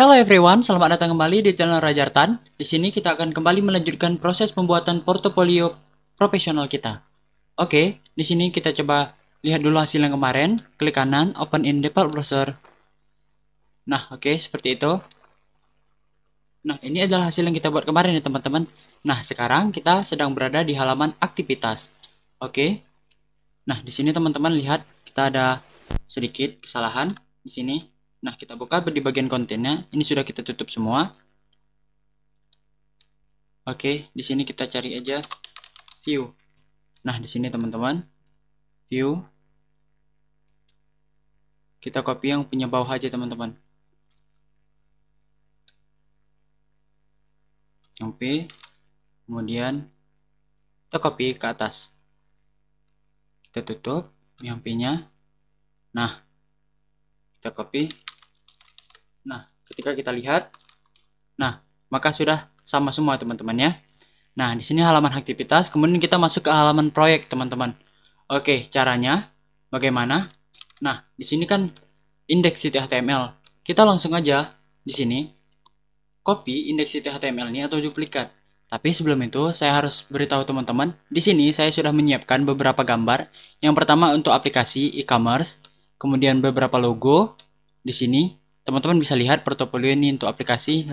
Hello everyone, selamat datang kembali di channel Rajartan. Di sini kita akan kembali melanjutkan proses pembuatan portofolio profesional kita. Oke, di sini kita coba lihat dulu hasil yang kemarin. Klik kanan, open in default browser. Nah, oke, seperti itu. Nah, ini adalah hasil yang kita buat kemarin ya teman-teman. Nah, sekarang kita sedang berada di halaman aktivitas. Oke. Nah, di sini teman-teman lihat kita ada sedikit kesalahan di sini. Nah, kita buka di bagian kontennya. Ini sudah kita tutup semua. Oke, di sini kita cari aja view. Nah, di sini teman-teman, view. Kita copy yang punya bawah aja teman-teman. Copy, kemudian kita copy ke atas. Kita tutup yang P-nya. Nah, kita copy. Nah, ketika kita lihat, nah, maka sudah sama semua teman-teman ya. Nah, di sini halaman aktivitas, kemudian kita masuk ke halaman proyek teman-teman. Oke, caranya bagaimana? Nah, di sini kan index.html. Kita langsung aja di sini copy index.html ini atau duplikat. Tapi sebelum itu, saya harus beritahu teman-teman, di sini saya sudah menyiapkan beberapa gambar. Yang pertama untuk aplikasi e-commerce, kemudian beberapa logo. Di sini, teman-teman bisa lihat portofolio ini untuk aplikasi.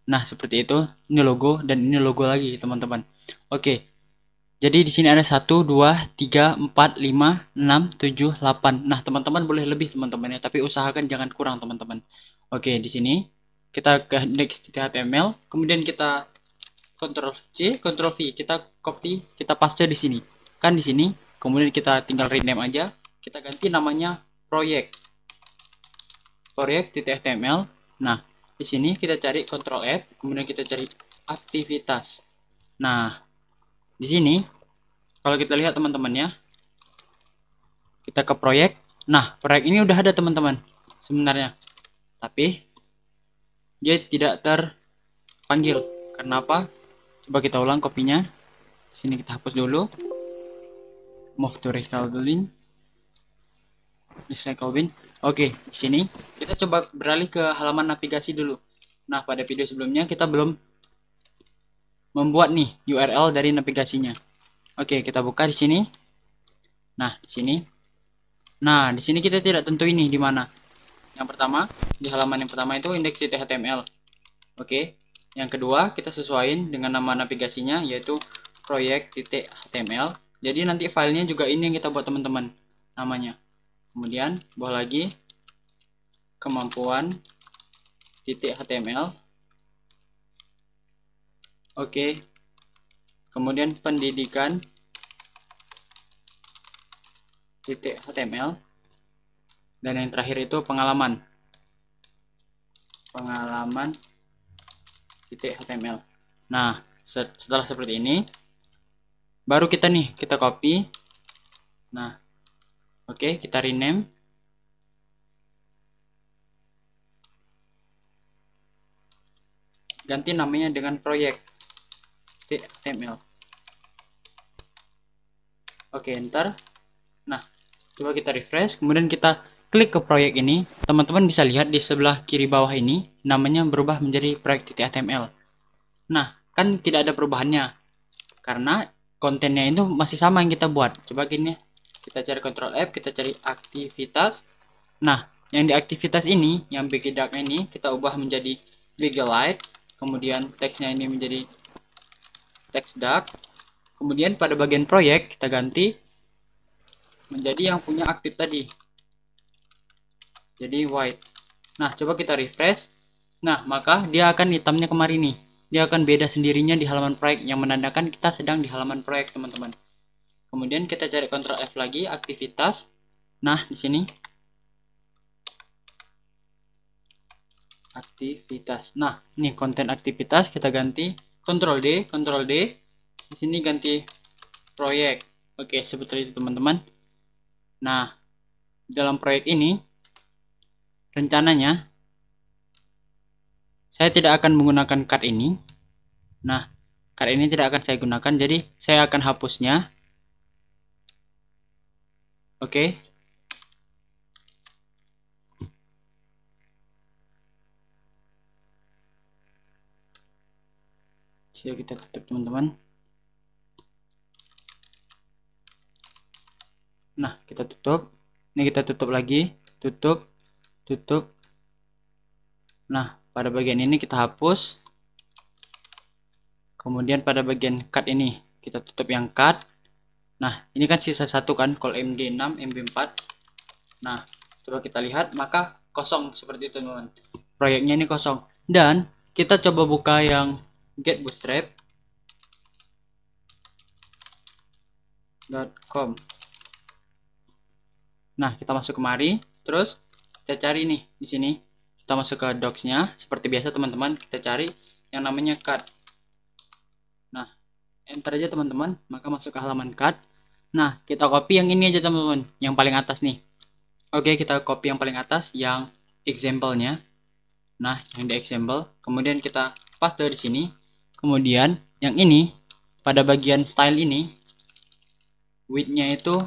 Nah, seperti itu. Ini logo dan ini logo lagi, teman-teman. Oke. Jadi di sini ada 1, 2, 3, 4, 5, 6, 7, 8. Nah, teman-teman boleh lebih teman-teman ya, tapi usahakan jangan kurang teman-teman. Oke, di sini kita ke index.html, kemudian kita Ctrl C, Ctrl V, kita copy, kita paste di sini. Kan di sini, kemudian kita tinggal rename aja, kita ganti namanya proyek.html. Nah, di sini kita cari Ctrl F, kemudian kita cari aktivitas. Nah, di sini kalau kita lihat teman-teman ya, kita ke proyek. Nah, proyek ini udah ada teman-teman sebenarnya, tapi dia tidak terpanggil. Karena apa? Coba kita ulang kopinya. Sini kita hapus dulu. Move to recycle bin. Oke, di sini kita coba beralih ke halaman navigasi dulu. Nah, pada video sebelumnya kita belum membuat nih URL dari navigasinya. Oke, kita buka di sini. Nah, di sini. Nah, di sini kita tidak tentu ini di mana. Yang pertama, di halaman yang pertama itu index.html. Oke. Yang kedua, kita sesuaikan dengan nama navigasinya yaitu proyek.html. Jadi nanti filenya juga ini yang kita buat teman-teman namanya. Kemudian bawah lagi kemampuan .html. Oke. Kemudian pendidikan .html. Dan yang terakhir itu pengalaman .html. Nah, setelah seperti ini baru kita copy. Nah, oke, kita rename. Ganti namanya dengan proyek.html. Oke, enter. Nah, coba kita refresh, kemudian kita klik ke proyek ini. Teman-teman bisa lihat di sebelah kiri bawah ini namanya berubah menjadi proyek.html. Nah, kan tidak ada perubahannya karena kontennya itu masih sama yang kita buat. Coba gini, kita cari Ctrl F, kita cari aktivitas. Nah, yang di aktivitas ini, yang big dark ini kita ubah menjadi big light. Kemudian teksnya ini menjadi teks dark. Kemudian pada bagian proyek kita ganti menjadi yang punya aktif tadi. Jadi white. Nah, coba kita refresh. Nah, maka dia akan hitamnya kemarin nih. Dia akan beda sendirinya di halaman proyek yang menandakan kita sedang di halaman proyek, teman-teman. Kemudian kita cari Ctrl F lagi, aktivitas. Nah, di sini aktivitas. Nah, ini konten aktivitas kita ganti Ctrl D, Ctrl D. Di sini ganti proyek. Oke, seperti itu teman-teman. Nah, dalam proyek ini rencananya saya tidak akan menggunakan card ini. Nah, card ini tidak akan saya gunakan, jadi saya akan hapusnya. Oke. Sudah kita tutup teman-teman. Nah, kita tutup. Ini kita tutup lagi, tutup. Nah, pada bagian ini kita hapus. Kemudian pada bagian cut ini kita tutup yang cut. Nah, ini kan sisa satu kan, call MD6, MB4. Nah, coba kita lihat, maka kosong seperti itu teman-teman. Proyeknya ini kosong. Dan kita coba buka yang get bootstrap.com. Nah, kita masuk kemari, terus kita cari nih di sini. Kita masuk ke docs-nya, seperti biasa teman-teman, kita cari yang namanya cut. Nah, enter aja teman-teman, maka masuk ke halaman cut. Nah, kita copy yang ini aja teman-teman, yang paling atas nih. Oke, kita copy yang paling atas, yang example-nya. Nah, yang di example, kemudian kita paste dari sini. Kemudian yang ini, pada bagian style ini, width-nya itu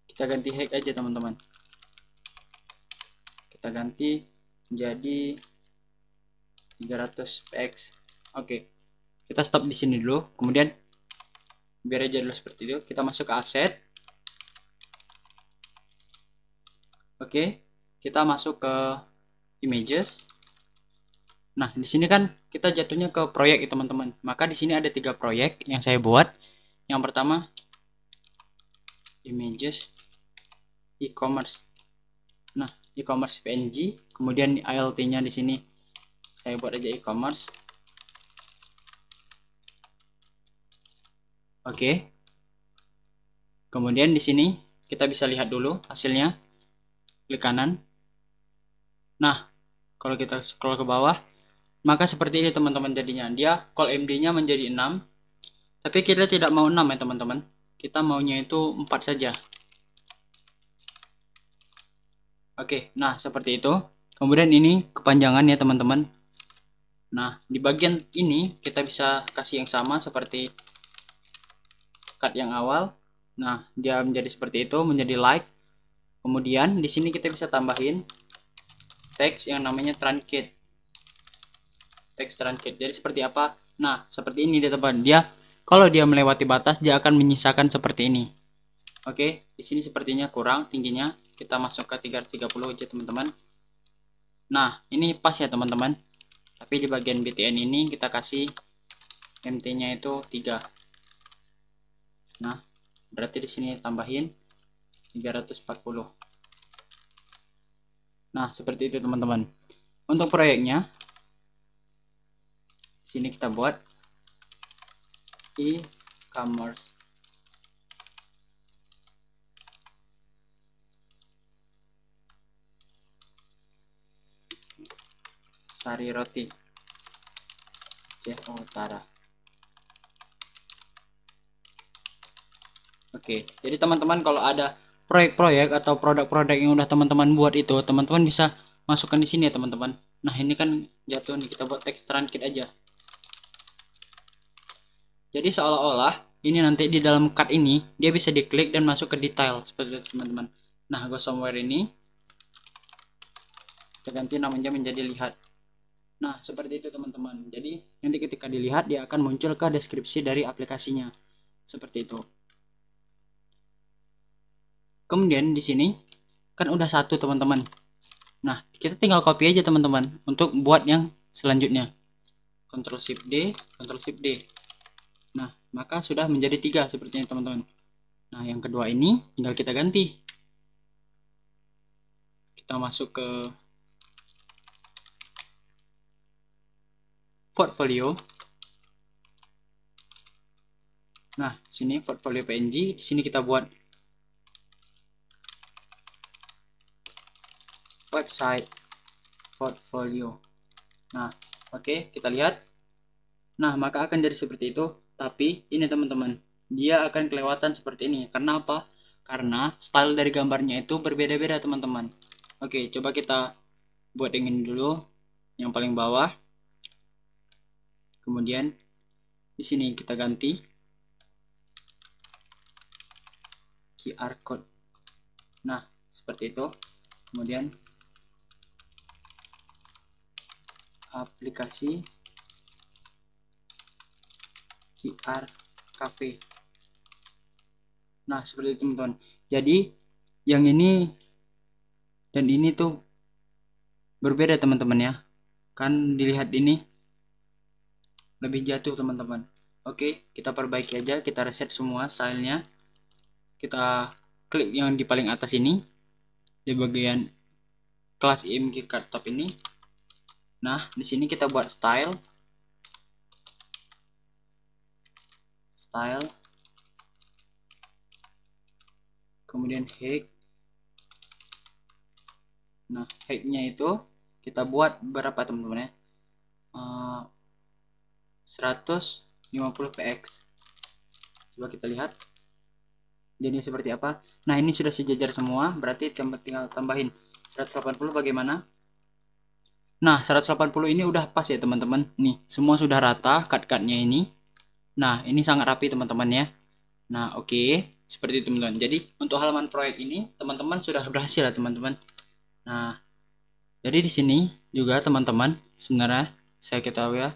kita ganti height aja teman-teman. Kita ganti menjadi 300 px. Oke, kita stop di sini dulu. Kemudian biar aja dulu seperti itu. Kita masuk ke aset. Oke, kita masuk ke images. Nah, di sini kan kita jatuhnya ke proyek ya teman-teman. Maka di sini ada 3 proyek yang saya buat. Yang pertama images e-commerce. Nah, e-commerce PNG, kemudian ILT-nya di sini saya buat aja e-commerce. Oke. Kemudian di sini kita bisa lihat dulu hasilnya. Klik kanan. Nah, kalau kita scroll ke bawah, maka seperti ini teman-teman jadinya. Dia call MD-nya menjadi 6. Tapi kita tidak mau 6 ya teman-teman. Kita maunya itu 4 saja. Oke, nah seperti itu. Kemudian ini kepanjangan ya teman-teman. Nah, di bagian ini kita bisa kasih yang sama seperti cut yang awal. Nah, dia menjadi seperti itu, menjadi like. Kemudian di sini kita bisa tambahin teks yang namanya truncate. Teks truncate. Jadi seperti apa? Nah, seperti ini dia teman. Dia kalau dia melewati batas, dia akan menyisakan seperti ini. Oke, di sini sepertinya kurang tingginya. Kita masuk ke 330 aja teman-teman. Nah, ini pas ya teman-teman. Tapi di bagian BTN ini kita kasih MT-nya itu 3. Nah, berarti di sini tambahin 340. Nah, seperti itu teman-teman. Untuk proyeknya sini kita buat e-commerce. Sari Roti Aceh Utara. Oke, jadi teman-teman kalau ada proyek-proyek atau produk-produk yang udah teman-teman buat itu, teman-teman bisa masukkan di sini ya teman-teman. Nah, ini kan jatuh nih, kita buat teks truncate aja. Jadi seolah-olah ini nanti di dalam cut ini dia bisa diklik dan masuk ke detail seperti itu teman-teman. Nah, go somewhere ini kita ganti namanya menjadi lihat. Nah, seperti itu teman-teman. Jadi nanti ketika dilihat dia akan muncul ke deskripsi dari aplikasinya. Seperti itu. Kemudian di sini kan udah satu teman-teman. Nah, kita tinggal copy aja teman-teman untuk buat yang selanjutnya. Ctrl Shift D, Ctrl Shift D. Nah, maka sudah menjadi 3 seperti ini teman-teman. Nah, yang kedua ini tinggal kita ganti. Kita masuk ke portfolio. Nah, sini portfolio PNG, di sini kita buat website portfolio. Nah, oke, kita lihat. Nah, maka akan jadi seperti itu. Tapi ini teman-teman, dia akan kelewatan seperti ini. Karena apa? Karena style dari gambarnya itu berbeda-beda teman-teman. Oke, coba kita buat yang ini dulu, yang paling bawah. Kemudian di sini kita ganti QR code. Nah, seperti itu. Kemudian aplikasi QR Cafe. Nah, seperti itu teman-teman. Jadi yang ini dan ini tuh berbeda teman-teman ya. Kan dilihat ini lebih jatuh teman-teman. Oke, kita perbaiki aja, kita reset semua stylenya. Kita klik yang di paling atas ini di bagian kelas IMG card top ini. Nah, di sini kita buat style, kemudian height. Nah, height-nya itu kita buat berapa teman-teman ya? 150 px. Coba kita lihat jadi seperti apa. Nah, ini sudah sejajar semua, berarti tinggal tambahin 180. Bagaimana? Nah, 180 ini udah pas ya teman-teman. Nih, semua sudah rata cut-cutnya ini. Nah, ini sangat rapi teman-teman ya. Nah, oke. Seperti itu teman-teman. Jadi, untuk halaman proyek ini, teman-teman sudah berhasil ya teman-teman. Nah, jadi di sini juga teman-teman, sebenarnya saya ketahui ya.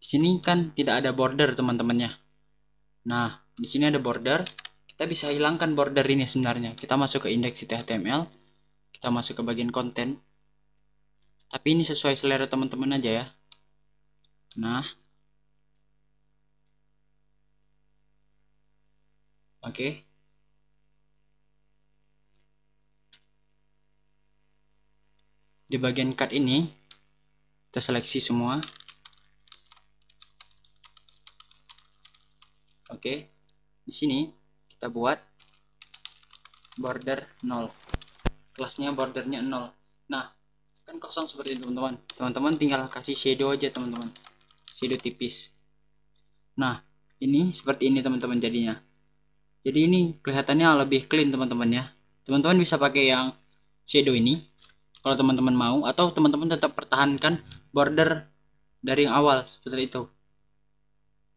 Di sini kan tidak ada border teman-temannya. Nah, di sini ada border. Kita bisa hilangkan border ini sebenarnya. Kita masuk ke indeks HTML. Kita masuk ke bagian konten. Tapi ini sesuai selera teman-teman aja ya. Nah, oke. Di bagian cut ini, kita seleksi semua. Oke. Di sini kita buat border 0. Kelasnya bordernya 0. Nah, kan kosong seperti itu teman-teman. Teman-teman tinggal kasih shadow aja teman-teman. Shadow tipis. Nah, ini seperti ini teman-teman jadinya. Jadi ini kelihatannya lebih clean teman-teman ya. Teman-teman bisa pakai yang shadow ini kalau teman-teman mau, atau teman-teman tetap pertahankan border dari yang awal seperti itu.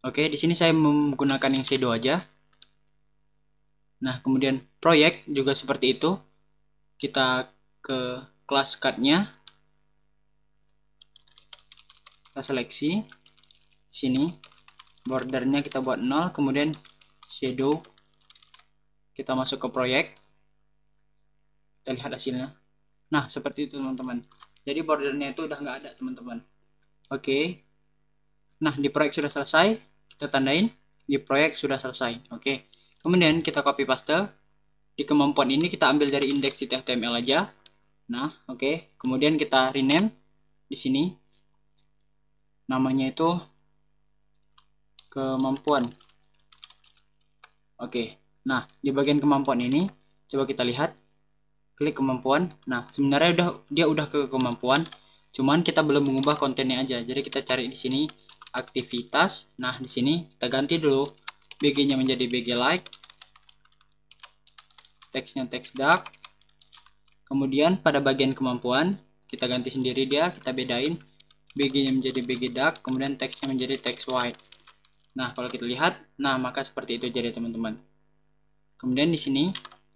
Oke, di sini saya menggunakan yang shadow aja. Nah, kemudian proyek juga seperti itu. Kita ke kelas card-nya. Kita seleksi. Sini bordernya kita buat 0, kemudian shadow. Kita masuk ke proyek. Kita lihat hasilnya. Nah, seperti itu teman-teman. Jadi bordernya itu udah nggak ada teman-teman. Oke. Nah, di proyek sudah selesai. Kita tandain. Di proyek sudah selesai. Oke. Kemudian kita copy paste. Di kemampuan ini kita ambil dari indeks HTML aja. Nah, oke. Kemudian kita rename di sini. Namanya itu kemampuan. Oke. Nah, di bagian kemampuan ini coba kita lihat. Klik kemampuan. Nah, sebenarnya dia udah ke kemampuan. Cuman kita belum mengubah kontennya aja. Jadi kita cari di sini aktivitas. Nah, di sini kita ganti dulu BG-nya menjadi BG like. Teksnya teks dark. Kemudian pada bagian kemampuan kita ganti sendiri dia, kita bedain BG-nya menjadi BG dark, kemudian teksnya menjadi teks white. Nah, kalau kita lihat, nah maka seperti itu jadi teman-teman. Kemudian di sini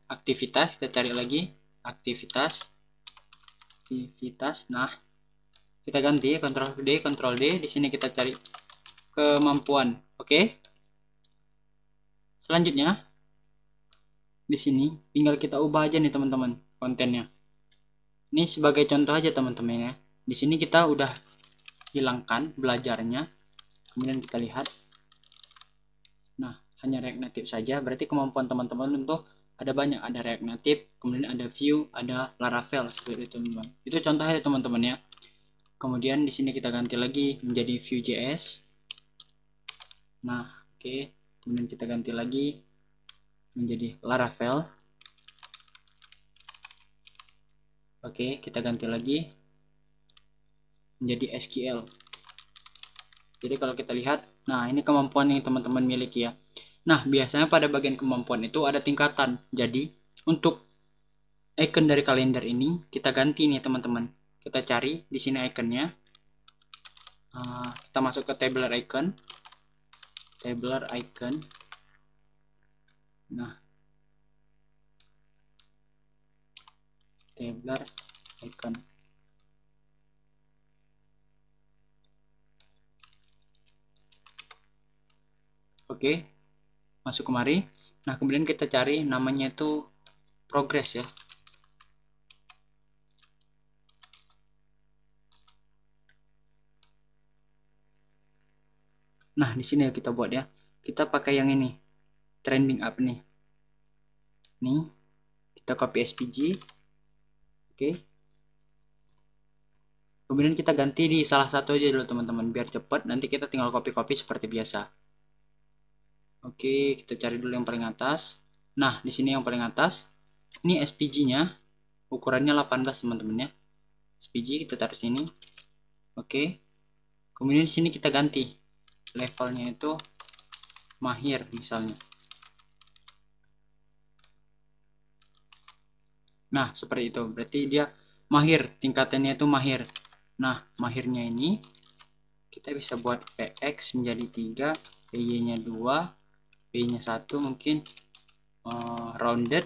aktivitas, kita cari lagi aktivitas. Nah, kita ganti Ctrl D, di sini kita cari kemampuan. Oke. Selanjutnya di sini tinggal kita ubah aja nih teman-teman kontennya. Ini sebagai contoh aja teman-teman ya. Di sini kita udah hilangkan belajarnya. Kemudian kita lihat. Nah, hanya React Native saja. Berarti kemampuan teman-teman untuk ada banyak. Ada React Native, kemudian ada Vue, ada Laravel seperti itu teman-teman. Itu contohnya teman-teman ya. Kemudian di sini kita ganti lagi menjadi Vue.js. Nah, oke. Kemudian kita ganti lagi menjadi Laravel. Oke, kita ganti lagi menjadi SQL. Jadi kalau kita lihat, nah ini kemampuan yang teman-teman miliki ya. Nah, biasanya pada bagian kemampuan itu ada tingkatan. Jadi, untuk icon dari kalender ini kita ganti nih teman-teman. Kita cari di sini iconnya. Kita masuk ke tabular icon. Nah, tabular icon. Oke, masuk kemari. Nah, kemudian kita cari namanya itu progress ya. Nah, di sini ya kita buat ya. Kita pakai yang ini, trending up nih. Nih, kita copy SVG. Oke. Kemudian kita ganti di salah satu aja dulu teman-teman, biar cepat. Nanti kita tinggal copy-copy seperti biasa. Oke, kita cari dulu yang paling atas. Nah, di sini yang paling atas, ini SVG-nya, ukurannya 18 teman-teman ya. SVG kita taruh sini. Oke. Kemudian di sini kita ganti levelnya itu mahir misalnya. Nah, seperti itu. Berarti dia mahir, tingkatannya itu mahir. Nah, mahirnya ini kita bisa buat PX menjadi 3, PY-nya 2, P-nya 1 mungkin rounded.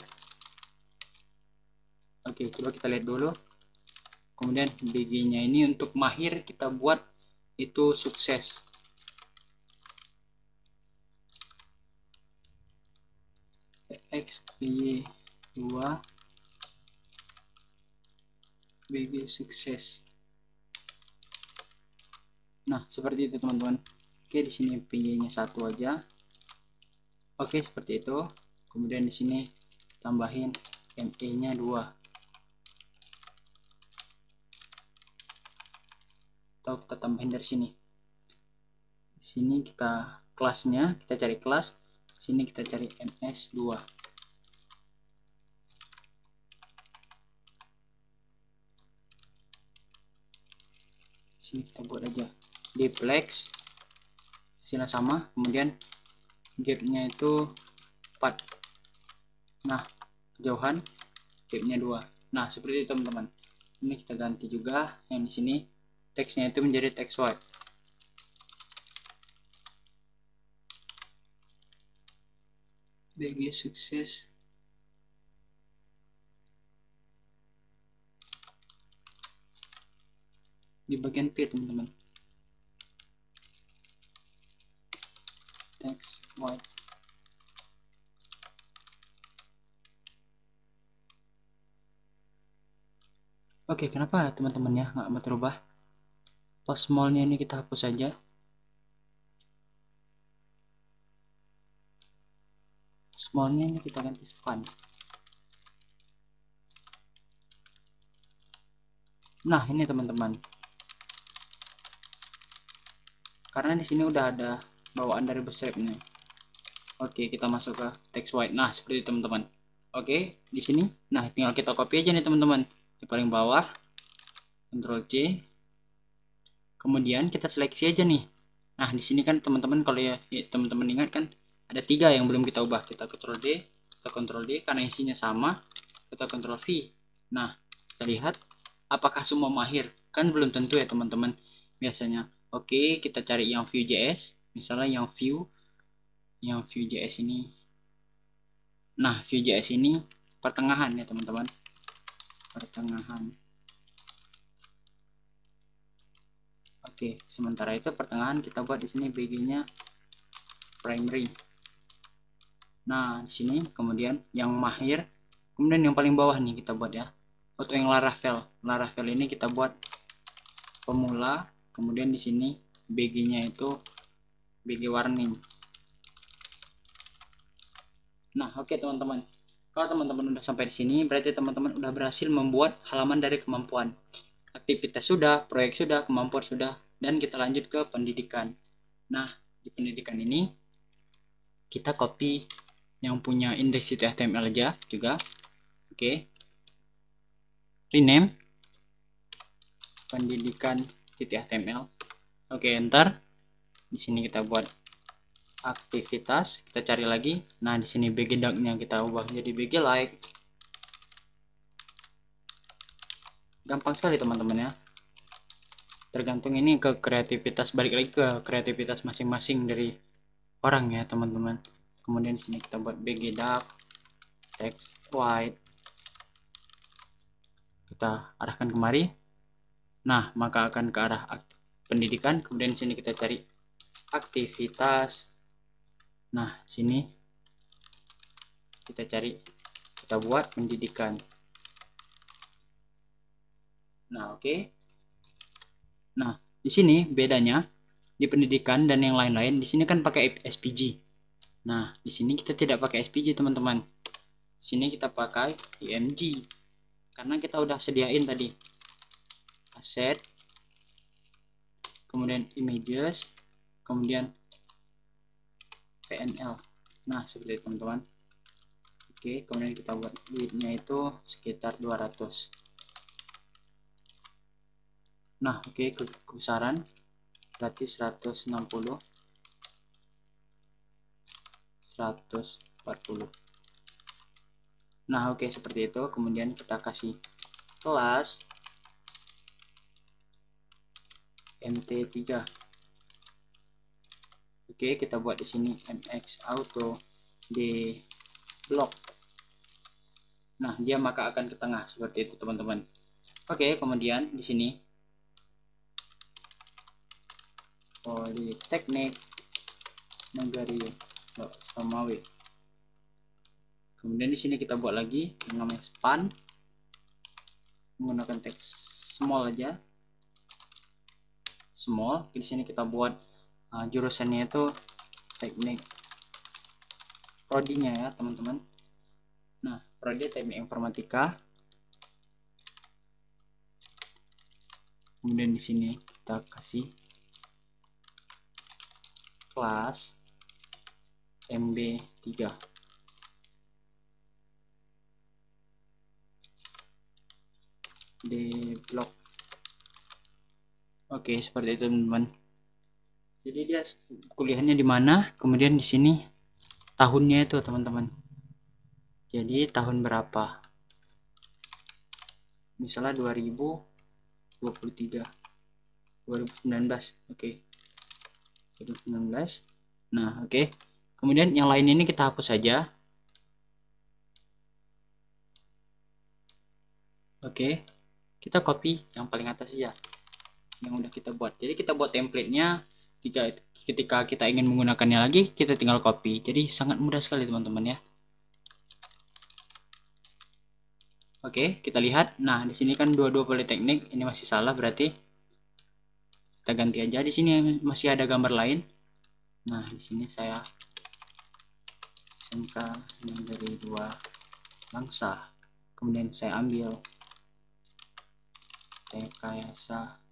Oke, coba kita lihat dulu. Kemudian BG-nya ini untuk mahir kita buat itu sukses. PX PY 2 BG sukses. Nah, seperti itu teman-teman. Oke, di sini PY-nya 1 aja. Oke, seperti itu. Kemudian di sini tambahin ME-nya 2. Atau kita tambahin dari sini. Di sini kita kelasnya, kita cari kelas. Di sini kita cari MS2. Di sini kita buat aja duplex. Hasilnya sama, kemudian gapnya itu 4. Nah, kejauhan gapnya 2. Nah, seperti itu teman-teman. Ini kita ganti juga yang di sini teksnya itu menjadi teks white. BG sukses. Di bagian P teman-teman. Teks white. Oke, kenapa teman-teman ya nggak mau terubah? Pas smallnya ini kita hapus saja. Smallnya ini kita ganti span. Nah, ini teman-teman. Karena di sini udah ada bawaan dari bootstrap ini. Oke, kita masuk ke text white. Nah, seperti itu teman-teman. Oke, di sini. Nah, tinggal kita copy aja nih teman-teman. Di paling bawah, Ctrl C. Kemudian kita seleksi aja nih. Nah, di sini kan teman-teman kalau ya teman-teman ingat kan ada 3 yang belum kita ubah. Kita Ctrl D, kita Ctrl D karena isinya sama. Kita Ctrl V. Nah, kita lihat apakah semua mahir? Kan belum tentu ya teman-teman. Biasanya. Oke, kita cari yang Vue.js. Misalnya yang Vue.js ini. Nah, Vue.js ini pertengahan ya teman-teman. Pertengahan. Oke, sementara itu pertengahan kita buat di sini BG-nya primary. Nah, di sini kemudian yang mahir, kemudian yang paling bawah nih kita buat ya. Atau yang Laravel. Laravel ini kita buat pemula, kemudian di sini BG-nya itu BG warning. Nah, oke teman-teman. Kalau teman-teman udah sampai di sini, berarti teman-teman udah berhasil membuat halaman dari kemampuan. Aktivitas sudah, proyek sudah, kemampuan sudah, dan kita lanjut ke pendidikan. Nah, di pendidikan ini kita copy yang punya index.html aja juga. Oke. Rename pendidikan.html. Oke, enter. Di sini kita buat aktivitas, kita cari lagi. Nah, di sini BG dark-nya kita ubah jadi BG light. Gampang sekali teman-teman ya. Tergantung ini ke kreativitas, balik lagi ke kreativitas masing-masing dari orang ya teman-teman. Kemudian di sini kita buat BG dark, text white. Kita arahkan kemari. Nah, maka akan ke arah pendidikan. Kemudian di sini kita cari aktivitas. Nah, sini kita cari, kita buat pendidikan. Nah, oke. Nah, di sini bedanya di pendidikan dan yang lain-lain, di sini kan pakai SPG. Nah, di sini kita tidak pakai SPG, teman-teman. Di sini kita pakai IMG. Karena kita udah sediain tadi aset, kemudian images, kemudian PNL. Nah, seperti itu, teman-teman. Oke, kemudian kita buat width-nya itu sekitar 200. Nah, oke, kebesaran berarti 160, 140. Nah, oke, seperti itu. Kemudian kita kasih kelas mt3. Oke, kita buat di sini mx auto di block. Nah, dia maka akan ke tengah seperti itu, teman-teman. Oke, kemudian di sini Politeknik Negeri Samawe. Kemudian di sini kita buat lagi yang namanya span, menggunakan teks small aja, small. Di sini kita buat jurusannya itu teknik prodinya ya, teman-teman. Nah, prodi teknik informatika. Kemudian di sini kita kasih kelas MB3. Di blok. Oke, seperti itu, teman-teman. Jadi dia kuliahnya di mana, kemudian di sini tahunnya itu, teman-teman. Jadi tahun berapa? Misalnya 2023, 2019. Oke. 2019. Nah, oke. Kemudian yang lain ini kita hapus saja. Oke. Kita copy yang paling atas saja, yang udah kita buat. Jadi kita buat template-nya, ketika kita ingin menggunakannya lagi, kita tinggal copy. Jadi sangat mudah sekali, teman-teman ya. Oke, kita lihat. Nah, di sini kan dua-dua politeknik, ini masih salah berarti. Kita ganti aja. Di sini masih ada gambar lain. Nah, di sini saya SMK Negeri 2 Langsa. Kemudian saya ambil Rekayasa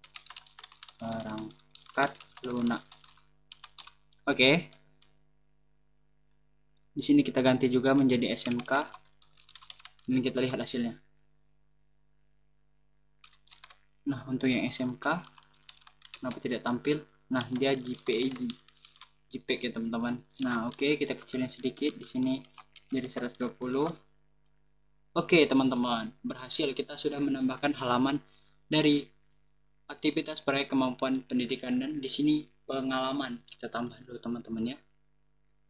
Perangkat Lunak. Oke. Di sini kita ganti juga menjadi SMK. Ini kita lihat hasilnya. Nah, untuk yang SMK kenapa tidak tampil? Nah, dia JPEG ya, teman-teman. Nah, oke, kita kecilin sedikit di sini jadi 120. Oke, teman-teman, berhasil. Kita sudah menambahkan halaman dari aktivitas proyek kemampuan pendidikan, dan di sini pengalaman. Kita tambah dulu, teman-teman ya.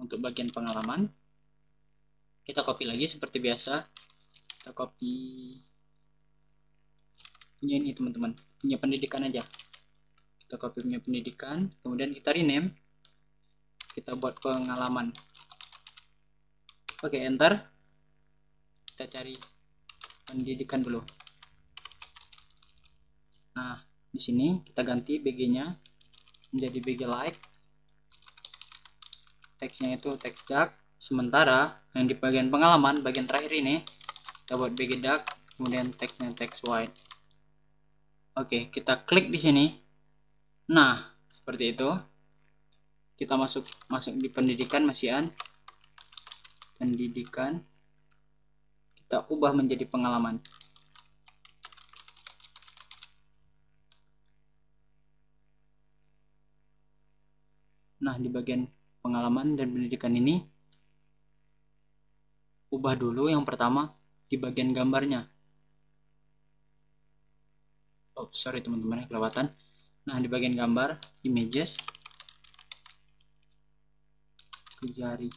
Untuk bagian pengalaman, kita copy lagi seperti biasa. Kita copy punya ini, teman-teman. Punya pendidikan aja. Kita copy punya pendidikan, kemudian kita rename. Kita buat pengalaman. Oke, enter. Kita cari pendidikan dulu. Nah, di sini kita ganti BG-nya menjadi BG light. Teksnya itu teks dark. Sementara yang di bagian pengalaman, bagian terakhir ini, kita buat BG dark, kemudian teksnya teks white. Oke, kita klik di sini. Nah, seperti itu. Kita masuk di pendidikan, masihan. Pendidikan. Kita ubah menjadi pengalaman. Nah, di bagian pengalaman dan pendidikan ini, ubah dulu yang pertama di bagian gambarnya. Oh, sorry teman-teman, kelewatan. Nah, di bagian gambar, images, Kejari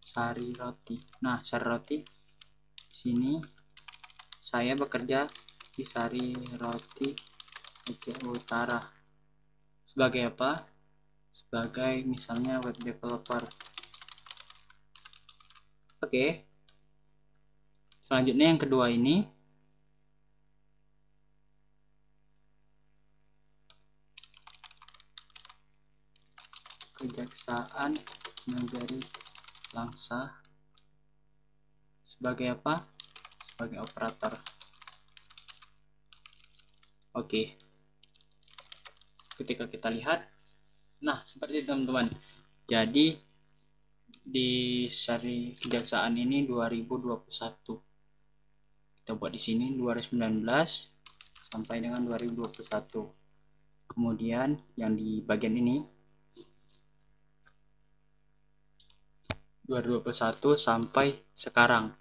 Sari Roti. Nah, Sari Roti di sini saya bekerja di Sari Roti Aceh Utara. Sebagai apa? Sebagai misalnya web developer. Oke. Selanjutnya yang kedua ini. Kejaksaan Negeri Langsa sebagai apa? Sebagai operator. Oke. Ketika kita lihat, nah seperti itu teman-teman. Jadi di seri kejaksaan ini 2021. Kita buat di sini 2019 sampai dengan 2021. Kemudian yang di bagian ini 2021 sampai sekarang.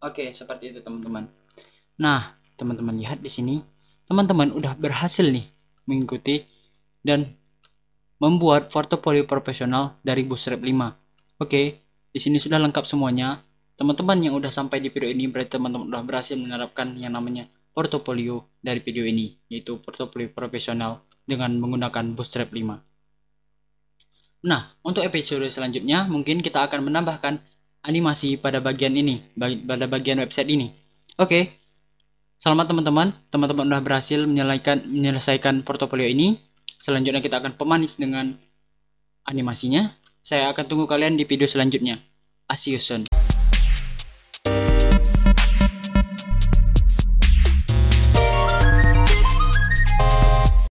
Oke, seperti itu teman-teman. Nah, teman-teman lihat di sini, teman-teman udah berhasil nih mengikuti dan membuat portofolio profesional dari Bootstrap 5. Oke, di sini sudah lengkap semuanya. Teman-teman yang udah sampai di video ini berarti teman-teman udah berhasil menerapkan yang namanya portofolio dari video ini, yaitu portofolio profesional dengan menggunakan Bootstrap 5. Nah, untuk episode selanjutnya mungkin kita akan menambahkan animasi pada bagian ini, pada bagian website ini. Oke, selamat teman-teman. Teman-teman udah berhasil menyelesaikan portofolio ini. Selanjutnya kita akan pemanis dengan animasinya. Saya akan tunggu kalian di video selanjutnya. See you soon.